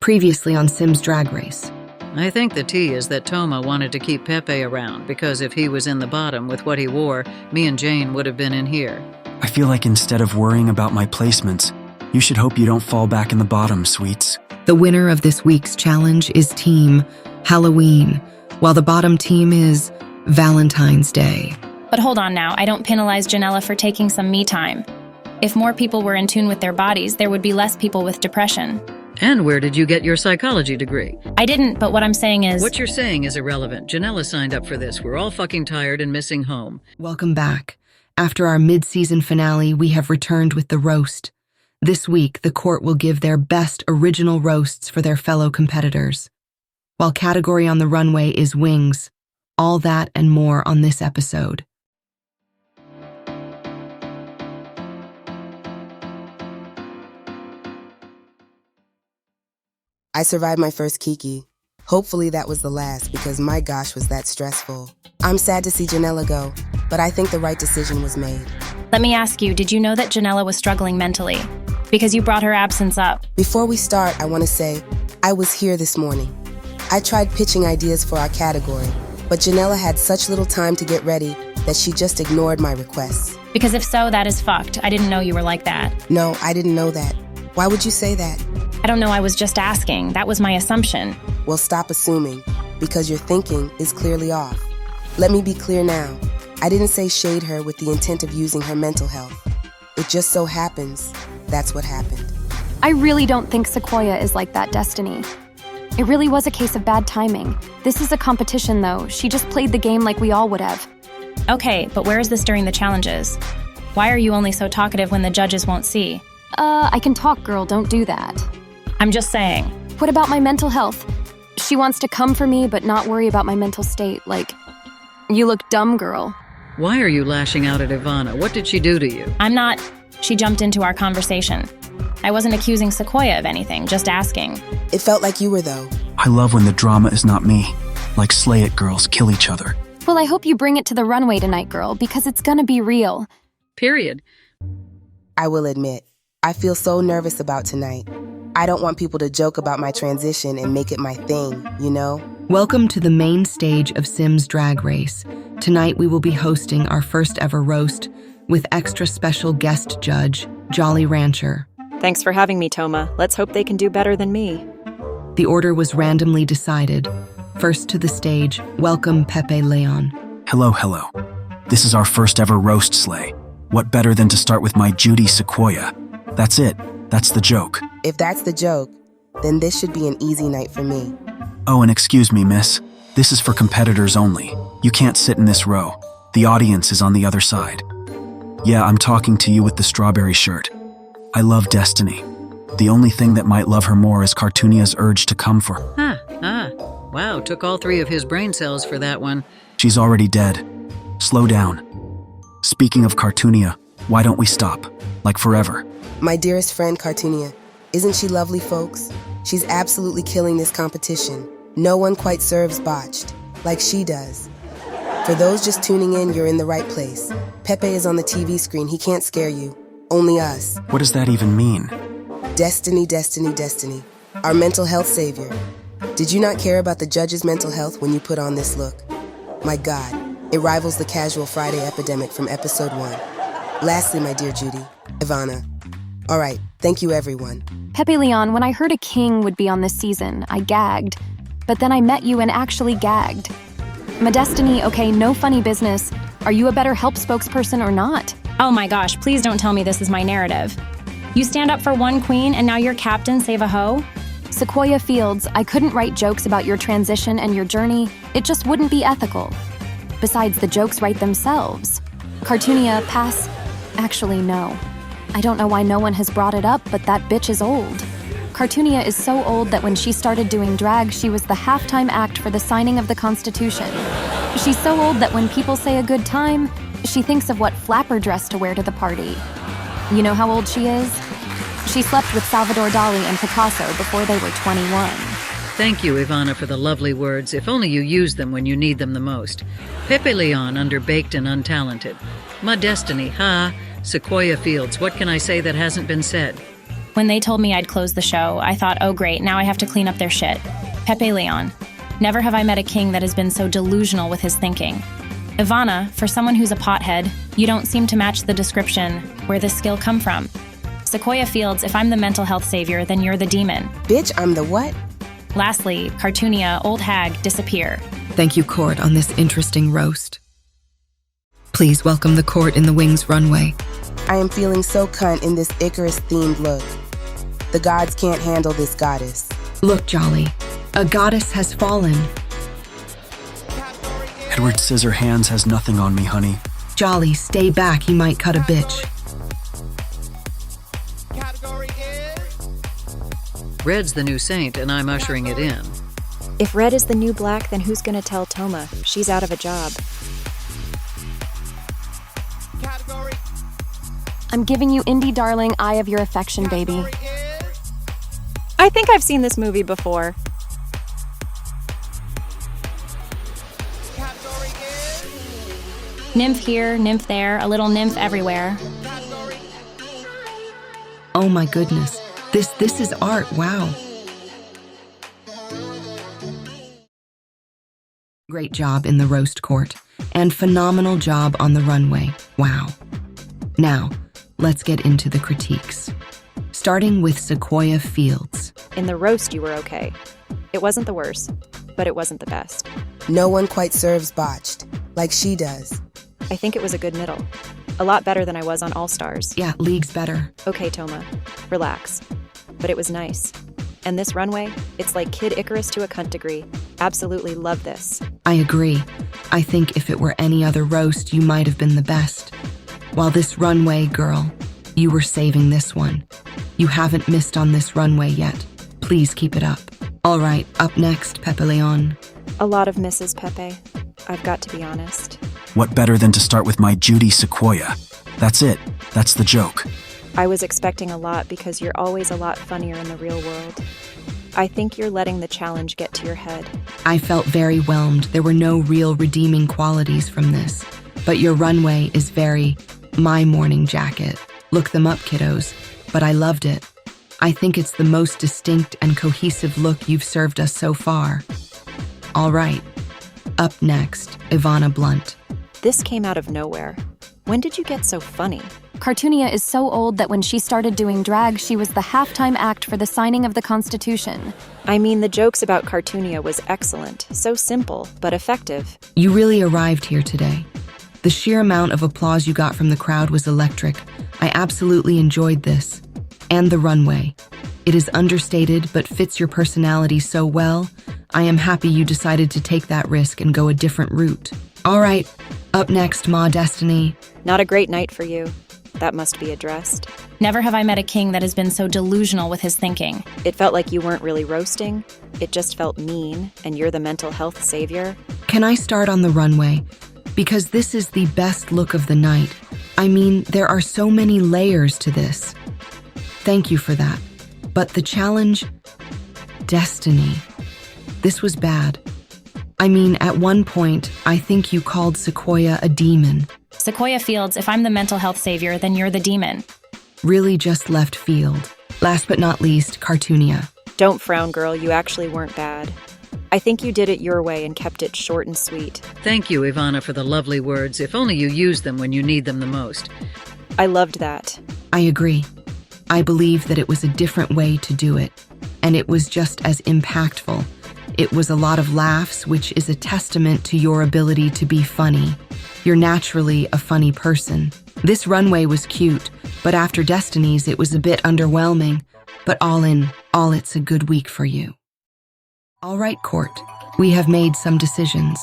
Previously on Sims Drag Race. I think the tea is that Toma wanted to keep Pepe around because if he was in the bottom with what he wore, me and Jane would have been in here. I feel like instead of worrying about my placements, you should hope you don't fall back in the bottom, sweets. The winner of this week's challenge is Team Halloween, while the bottom team is Valentine's Day. But hold on now, I don't penalize Janella for taking some me time. If more people were in tune with their bodies, there would be less people with depression. And where did you get your psychology degree? I didn't, but what I'm saying is... What you're saying is irrelevant. Janella signed up for this. We're all fucking tired and missing home. Welcome back. After our mid-season finale, we have returned with the roast. This week, the court will give their best original roasts for their fellow competitors. While category on the runway is wings, all that and more on this episode. I survived my first Kiki. Hopefully that was the last because my gosh was that stressful. I'm sad to see Janella go, but I think the right decision was made. Let me ask you, did you know that Janella was struggling mentally? Because you brought her absence up. Before we start, I want to say, I was here this morning. I tried pitching ideas for our category, but Janella had such little time to get ready that she just ignored my requests. Because if so, that is fucked. I didn't know you were like that. No, I didn't know that. Why would you say that? I don't know, I was just asking. That was my assumption. Well, stop assuming, because your thinking is clearly off. Let me be clear now. I didn't say shade her with the intent of using her mental health. It just so happens that's what happened. I really don't think Sequoia is like that, Destiny. It really was a case of bad timing. This is a competition, though. She just played the game like we all would have. Okay, but where is this during the challenges? Why are you only so talkative when the judges won't see? I can talk, girl. Don't do that. I'm just saying. What about my mental health? She wants to come for me, but not worry about my mental state. Like, you look dumb, girl. Why are you lashing out at Ivana? What did she do to you? I'm not. She jumped into our conversation. I wasn't accusing Sequoia of anything, just asking. It felt like you were, though. I love when the drama is not me. Like Slay It girls kill each other. Well, I hope you bring it to the runway tonight, girl, because it's gonna be real. Period. I will admit, I feel so nervous about tonight. I don't want people to joke about my transition and make it my thing, you know? Welcome to the main stage of Sims Drag Race. Tonight we will be hosting our first ever roast with extra special guest judge, Jolly Rancher. Thanks for having me, Toma. Let's hope they can do better than me. The order was randomly decided. First to the stage, welcome Pepe Leon. Hello, hello. This is our first ever roast, Slay. What better than to start with my Judy Sequoia? That's it. That's the joke. If that's the joke, then this should be an easy night for me. Oh, and excuse me, miss. This is for competitors only. You can't sit in this row. The audience is on the other side. Yeah, I'm talking to you with the strawberry shirt. I love Destiny. The only thing that might love her more is Cartoonia's urge to come for her. Wow, took all 3 of his brain cells for that one. She's already dead. Slow down. Speaking of Cartoonia, why don't we stop? Like forever. My dearest friend, Cartoonia. Isn't she lovely, folks? She's absolutely killing this competition. No one quite serves botched, like she does. For those just tuning in, you're in the right place. Pepe is on the TV screen. He can't scare you. Only us. What does that even mean? Destiny, Destiny, Destiny. Our mental health savior. Did you not care about the judge's mental health when you put on this look? My God, it rivals the casual Friday epidemic from episode 1. Lastly, my dear Judy, Ivana. All right, thank you, everyone. Pepe Leon, when I heard a king would be on this season, I gagged. But then I met you and actually gagged. My Destiny, okay, no funny business. Are you a better help spokesperson or not? Oh my gosh, please don't tell me this is my narrative. You stand up for one queen and now you're captain save a hoe? Sequoia Fields, I couldn't write jokes about your transition and your journey. It just wouldn't be ethical. Besides, the jokes write themselves. Cartoonia, pass. Actually, no. I don't know why no one has brought it up, but that bitch is old. Cartoonia is so old that when she started doing drag, she was the halftime act for the signing of the Constitution. She's so old that when people say a good time, she thinks of what flapper dress to wear to the party. You know how old she is? She slept with Salvador Dali and Picasso before they were 21. Thank you, Ivana, for the lovely words. If only you use them when you need them the most. Pepe Leon, underbaked and untalented. My Destiny, ha. Sequoia Fields, what can I say that hasn't been said? When they told me I'd close the show, I thought, oh great, now I have to clean up their shit. Pepe Leon. Never have I met a king that has been so delusional with his thinking. Ivana, for someone who's a pothead, you don't seem to match the description. Where this skill come from? Sequoia Fields, if I'm the mental health savior, then you're the demon. Bitch, I'm the what? Lastly, Cartoonia, old hag, disappear. Thank you, court, on this interesting roast. Please welcome the court in the Wings runway. I am feeling so cunt in this Icarus-themed look. The gods can't handle this goddess. Look, Jolly, a goddess has fallen. Edward Scissorhands has nothing on me, honey. Jolly, stay back, he might cut a bitch. Red's the new saint, and I'm ushering it in. If Red is the new black, then who's gonna tell Toma? She's out of a job. I'm giving you indie darling, eye of your affection, baby. I think I've seen this movie before. Nymph here, nymph there, a little nymph everywhere. Oh my goodness, this is art, wow. Great job in the roast court, and phenomenal job on the runway, wow. Now, let's get into the critiques. Starting with Sequoia Fields. In the roast, you were okay. It wasn't the worst, but it wasn't the best. No one quite serves botched, like she does. I think it was a good middle. A lot better than I was on All Stars. Yeah, leagues better. Okay, Toma, relax. But it was nice. And this runway, it's like Kid Icarus to a cunt degree. Absolutely love this. I agree. I think if it were any other roast, you might have been the best. While this runway, girl, you were saving this one. You haven't missed on this runway yet. Please keep it up. All right, up next, Pepe Leon. A lot of misses, Pepe. I've got to be honest. What better than to start with my Judy Sequoia? That's it. That's the joke. I was expecting a lot because you're always a lot funnier in the real world. I think you're letting the challenge get to your head. I felt very whelmed. There were no real redeeming qualities from this. But your runway is very my morning jacket. Look them up, kiddos. But I loved it. I think it's the most distinct and cohesive look you've served us so far. All right. Up next, Ivana Blunt. This came out of nowhere. When did you get so funny? Cartoonia is so old that when she started doing drag, she was the halftime act for the signing of the Constitution. I mean, the jokes about Cartoonia was excellent. So simple, but effective. You really arrived here today. The sheer amount of applause you got from the crowd was electric. I absolutely enjoyed this. And the runway. It is understated, but fits your personality so well. I am happy you decided to take that risk and go a different route. All right, up next, Ma Destiny. Not a great night for you. That must be addressed. Never have I met a king that has been so delusional with his thinking. It felt like you weren't really roasting. It just felt mean, and you're the mental health savior. Can I start on the runway? Because this is the best look of the night. I mean, there are so many layers to this. Thank you for that. But the challenge? Destiny. This was bad. I mean, at one point, I think you called Sequoia a demon. Sequoia Fields, if I'm the mental health savior, then you're the demon. Really just left field. Last but not least, Cartoonia. Don't frown, girl. You actually weren't bad. I think you did it your way and kept it short and sweet. Thank you, Ivana, for the lovely words. If only you used them when you need them the most. I loved that. I agree. I believe that it was a different way to do it, and it was just as impactful. It was a lot of laughs, which is a testament to your ability to be funny. You're naturally a funny person. This runway was cute, but after Destiny's, it was a bit underwhelming. But all in all, it's a good week for you. All right, court, we have made some decisions.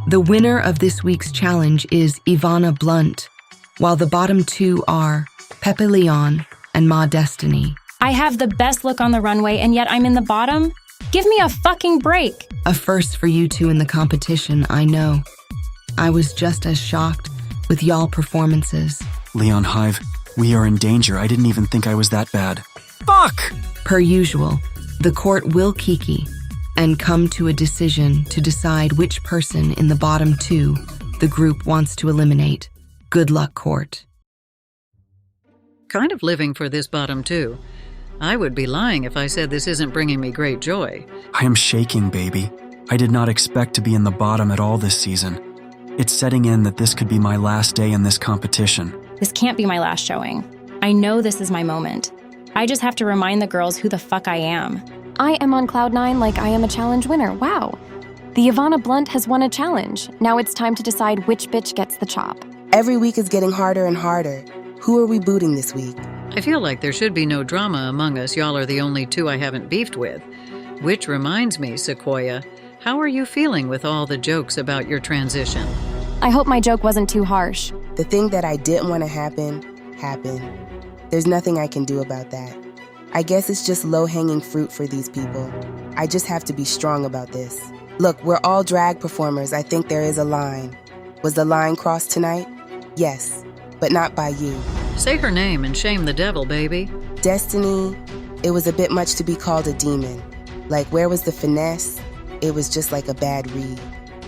The winner of this week's challenge is Ivana Blunt, while the bottom two are Pepe Leon and Ma Destiny. I have the best look on the runway, and yet I'm in the bottom? Give me a fucking break. A first for you two in the competition, I know. I was just as shocked with y'all performances. Leon Hive, we are in danger. I didn't even think I was that bad. Fuck! Per usual, the court will kiki and come to a decision to decide which person in the bottom two the group wants to eliminate. Good luck, court. Kind of living for this bottom two. I would be lying if I said this isn't bringing me great joy. I am shaking, baby. I did not expect to be in the bottom at all this season. It's setting in that this could be my last day in this competition. This can't be my last showing. I know this is my moment. I just have to remind the girls who the fuck I am. I am on cloud 9 like I am a challenge winner. Wow. The Ivana Blunt has won a challenge. Now it's time to decide which bitch gets the chop. Every week is getting harder and harder. Who are we booting this week? I feel like there should be no drama among us. Y'all are the only two I haven't beefed with. Which reminds me, Sequoia, how are you feeling with all the jokes about your transition? I hope my joke wasn't too harsh. The thing that I didn't want to happen, happened. There's nothing I can do about that. I guess it's just low-hanging fruit for these people. I just have to be strong about this. Look, we're all drag performers. I think there is a line. Was the line crossed tonight? Yes, but not by you. Say her name and shame the devil, baby. Destiny, it was a bit much to be called a demon. Like, where was the finesse? It was just like a bad read.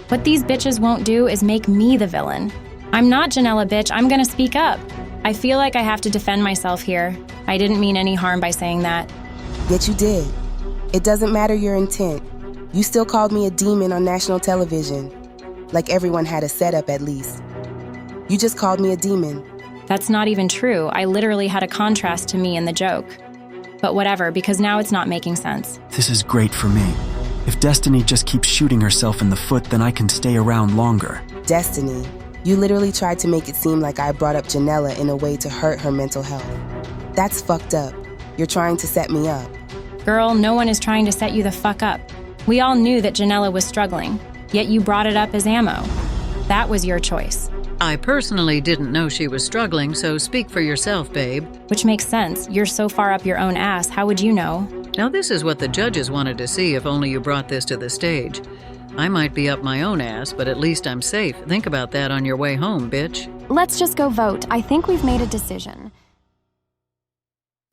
What these bitches won't do is make me the villain. I'm not Janella, bitch. I'm gonna speak up. I feel like I have to defend myself here. I didn't mean any harm by saying that. Yet you did. It doesn't matter your intent. You still called me a demon on national television. Like everyone had a setup at least. You just called me a demon. That's not even true. I literally had a contrast to me in the joke. But whatever, because now it's not making sense. This is great for me. If Destiny just keeps shooting herself in the foot, then I can stay around longer. Destiny, you literally tried to make it seem like I brought up Janella in a way to hurt her mental health. That's fucked up. You're trying to set me up. Girl, no one is trying to set you the fuck up. We all knew that Janella was struggling, yet you brought it up as ammo. That was your choice. I personally didn't know she was struggling, so speak for yourself, babe. Which makes sense. You're so far up your own ass, how would you know? Now this is what the judges wanted to see if only you brought this to the stage. I might be up my own ass, but at least I'm safe. Think about that on your way home, bitch. Let's just go vote. I think we've made a decision.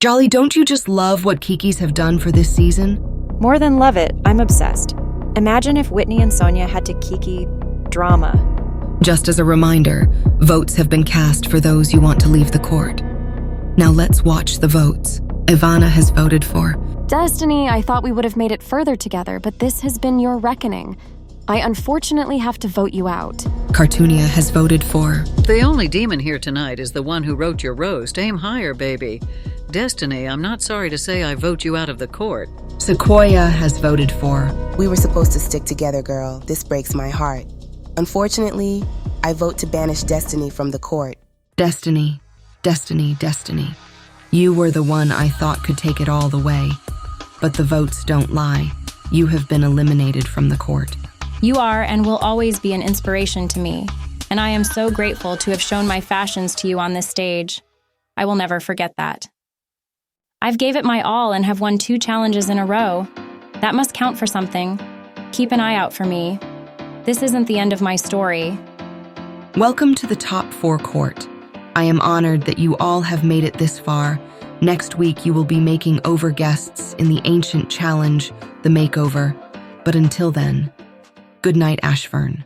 Jolly, don't you just love what Kikis have done for this season? More than love it, I'm obsessed. Imagine if Whitney and Sonia had to Kiki drama. Just as a reminder, votes have been cast for those you want to leave the court. Now let's watch the votes. Ivana has voted for Destiny, I thought we would have made it further together, but this has been your reckoning. I unfortunately have to vote you out. Cartoonia has voted for The only demon here tonight is the one who wrote your roast. Aim higher, baby. Destiny, I'm not sorry to say I vote you out of the court. Sequoia has voted for We were supposed to stick together, girl. This breaks my heart. Unfortunately, I vote to banish Destiny from the court. Destiny, Destiny, Destiny. You were the one I thought could take it all the way. But the votes don't lie. You have been eliminated from the court. You are and will always be an inspiration to me, and I am so grateful to have shown my fashions to you on this stage. I will never forget that. I've gave it my all and have won 2 challenges in a row. That must count for something. Keep an eye out for me. This isn't the end of my story. Welcome to the top 4 court. I am honored that you all have made it this far. Next week, you will be making over guests in the ancient challenge, the makeover. But until then, good night, Ashvern.